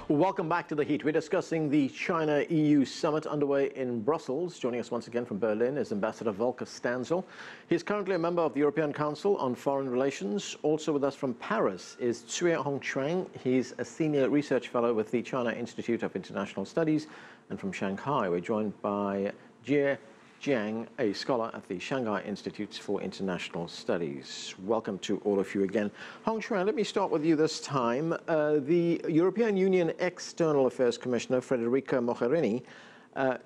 Welcome back to The Heat. We're discussing the China-EU summit underway in Brussels. Joining us once again from Berlin is Ambassador Volker Stanzel. He's currently a member of the European Council on Foreign Relations. Also with us from Paris is Cui Hongjian. He's a senior research fellow with the China Institute of International Studies. And from Shanghai, we're joined by Jiang, a scholar at the Shanghai Institutes for International Studies. Welcome to all of you again. Hongchuan, let me start with you this time. The European Union External Affairs Commissioner, Federica Mogherini,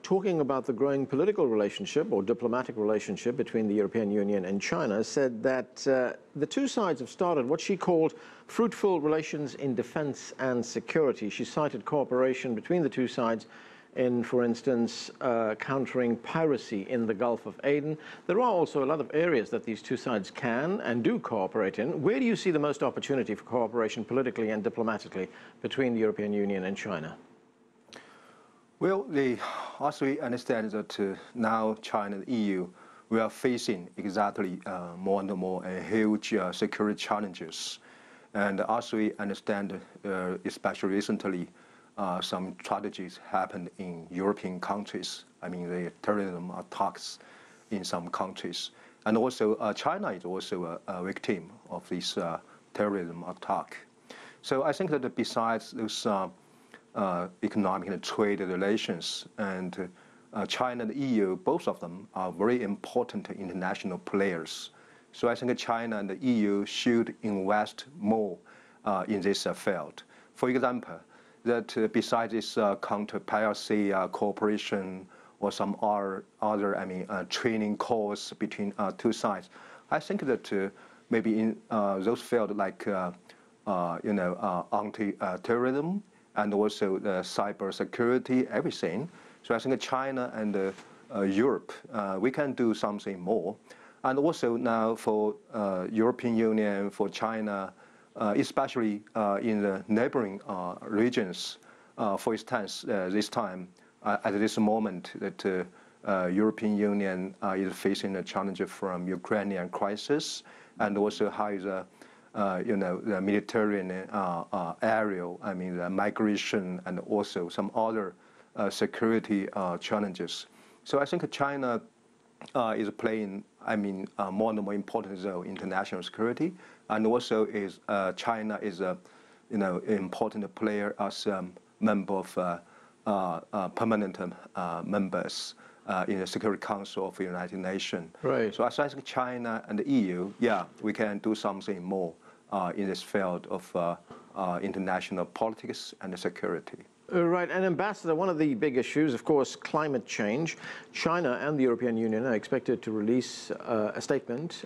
talking about the growing political relationship or diplomatic relationship between the European Union and China, said that the two sides have started what she called fruitful relations in defense and security. She cited cooperation between the two sides in, for instance, countering piracy in the Gulf of Aden. There are also a lot of areas that these two sides can and do cooperate in. Where do you see the most opportunity for cooperation politically and diplomatically between the European Union and China? Well, as we understand that now China and the EU, we are facing exactly more and more huge security challenges. And as we understand, especially recently, some tragedies happened in European countries. I mean, the terrorism attacks in some countries. And also, China is also a victim of this terrorism attack. So I think that besides those economic and trade relations, and China and the EU, both of them are very important international players. So I think China and the EU should invest more in this field. For example, that besides this counter-piracy cooperation or some other training course between two sides, I think that maybe in those fields like anti-terrorism and also the cyber security, everything. So I think China and Europe, we can do something more. And also now for European Union, for China, especially in the neighboring regions. For instance, this time, at this moment, that European Union is facing a challenge from Ukrainian crisis, and also how the the Mediterranean area, I mean, the migration, and also some other security challenges. So I think China is playing, I mean, more and more important role in international security, and also is China is a important player as a member of permanent members in the Security Council of the United Nations. Right. So I think China and the EU, yeah, we can do something more in this field of international politics and security. Right, and Ambassador, one of the big issues, of course, climate change. China and the European Union are expected to release a statement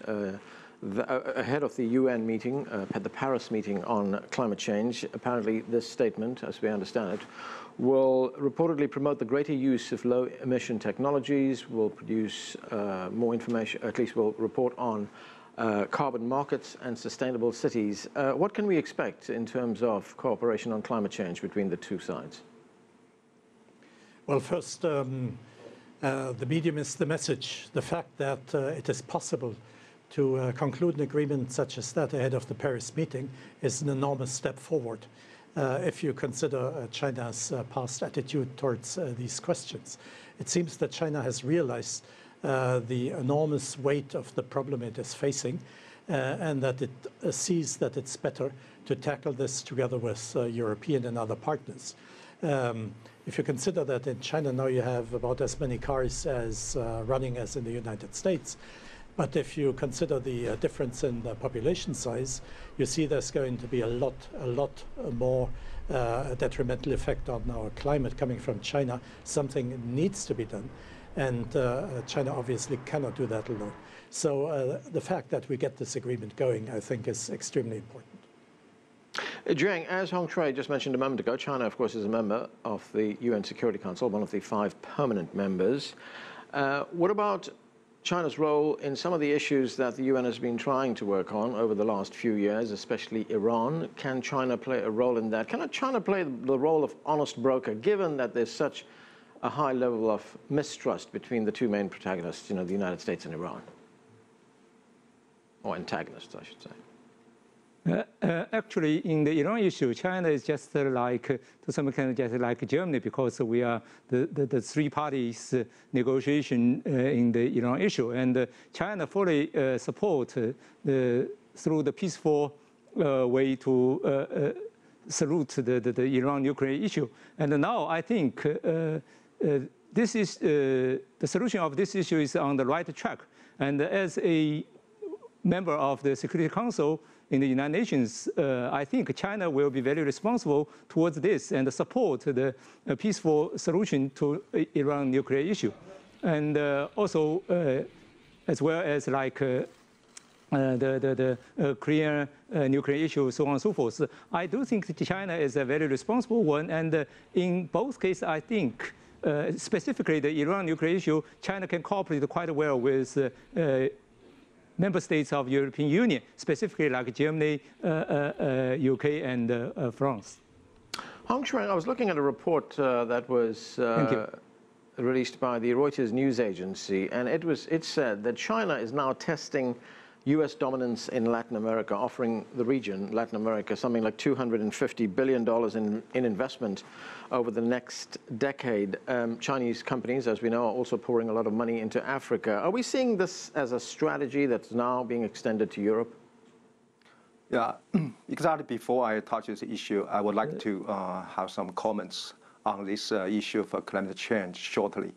ahead of the UN meeting, at the Paris meeting on climate change. Apparently, this statement, as we understand it, will reportedly promote the greater use of low-emission technologies, will produce more information, at least will report on carbon markets and sustainable cities. What can we expect in terms of cooperation on climate change between the two sides? Well, first, the medium is the message. The fact that it is possible to conclude an agreement such as that ahead of the Paris meeting is an enormous step forward. If you consider China's past attitude towards these questions. It seems that China has realized the enormous weight of the problem it is facing, and that it sees that it's better to tackle this together with European and other partners. If you consider that in China now you have about as many cars as running as in the United States, but if you consider the difference in the population size, you see there's going to be a lot more detrimental effect on our climate coming from China. Something needs to be done. And China obviously cannot do that alone. So the fact that we get this agreement going, I think, is extremely important. Jiang, as Hong Shui just mentioned a moment ago, China, of course, is a member of the UN Security Council, one of the 5 permanent members. What about China's role in some of the issues that the UN has been trying to work on over the last few years, especially Iran? Can China play a role in that? Can China play the role of honest broker, given that there's such a high level of mistrust between the two main protagonists, the United States and Iran? Or antagonists, I should say. Actually, in the Iran issue, China is just like, to some extent, just like Germany, because we are the three parties negotiation in the Iran issue. And China fully support through the peaceful way to salute the Iran nuclear issue. And now I think this is, the solution of this issue is on the right track. And as a member of the Security Council in the United Nations, I think China will be very responsible towards this and support the peaceful solution to Iran nuclear issue. And also, as well as like the Korean nuclear issue, so on and so forth. I do think that China is a very responsible one. And in both cases, I think, specifically the Iran nuclear issue, China can cooperate quite well with member states of European Union, specifically like Germany, UK, and France. Hong Chuang, I was looking at a report that was released by the Reuters news agency, and it said that China is now testing U.S. dominance in Latin America, offering the region, Latin America, something like $250 billion in investment over the next decade. Chinese companies, as we know, are also pouring a lot of money into Africa. Are we seeing this as a strategy that's now being extended to Europe? Yeah, exactly. Before I touch this issue, I would like to have some comments on this issue for climate change shortly.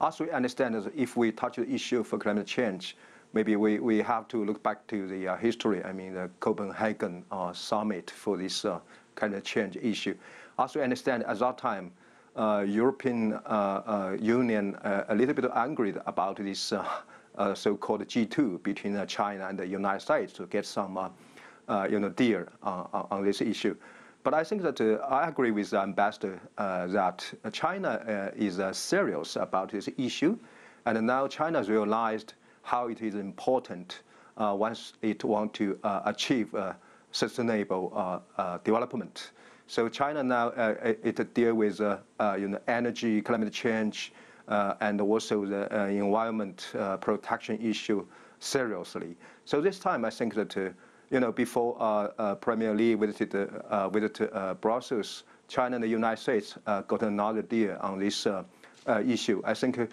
As we understand, if we touch the issue for climate change, maybe we have to look back to the history, I mean, the Copenhagen summit for this climate change issue. As we understand, at that time, European Union a little bit angry about this so-called G2 between China and the United States to get some deal on this issue. But I think that I agree with the ambassador that China is serious about this issue, and now China has realized how it is important once it wants to achieve sustainable development. So China now it deals with energy, climate change, and also the environment protection issue seriously. So this time I think that before Premier Li visited Brussels, China and the United States got another deal on this issue. I think.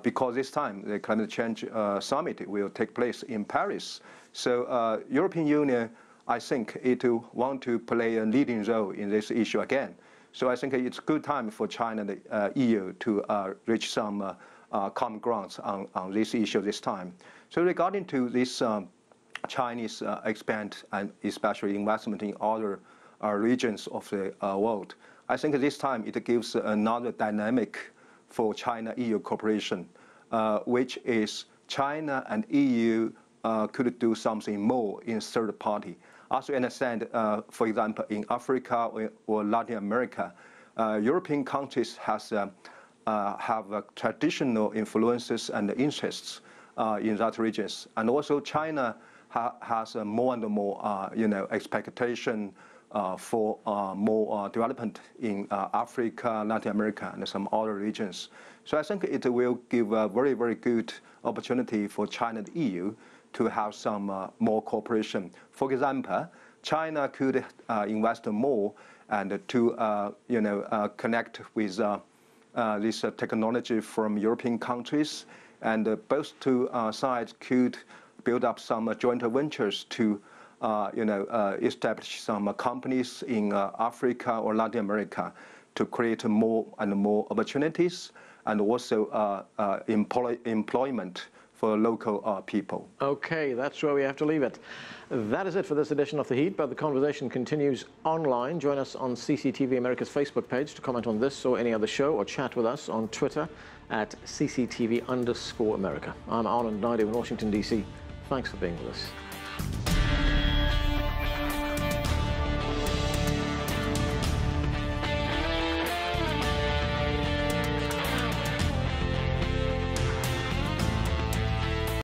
Because this time the climate change summit will take place in Paris. So European Union, I think it will want to play a leading role in this issue again. So I think it's a good time for China and the EU to reach some common grounds on this issue this time. So regarding to this Chinese expand and especially investment in other regions of the world, I think this time it gives another dynamic for China-EU cooperation, which is China and EU could do something more in third party. As we understand, for example, in Africa or Latin America, European countries have traditional influences and interests in that regions, and also China has more and more, expectation for more development in Africa, Latin America, and some other regions. So I think it will give a very, very good opportunity for China and EU to have some more cooperation. For example, China could invest more and to connect with this technology from European countries, and both two sides could build up some joint ventures to establish some companies in Africa or Latin America to create more and more opportunities and also employment for local people. Okay, that's where we have to leave it. That is it for this edition of The Heat, but the conversation continues online. Join us on CCTV America's Facebook page to comment on this or any other show, or chat with us on Twitter at CCTV_America. I'm Arnold Naidu in Washington, D.C. Thanks for being with us.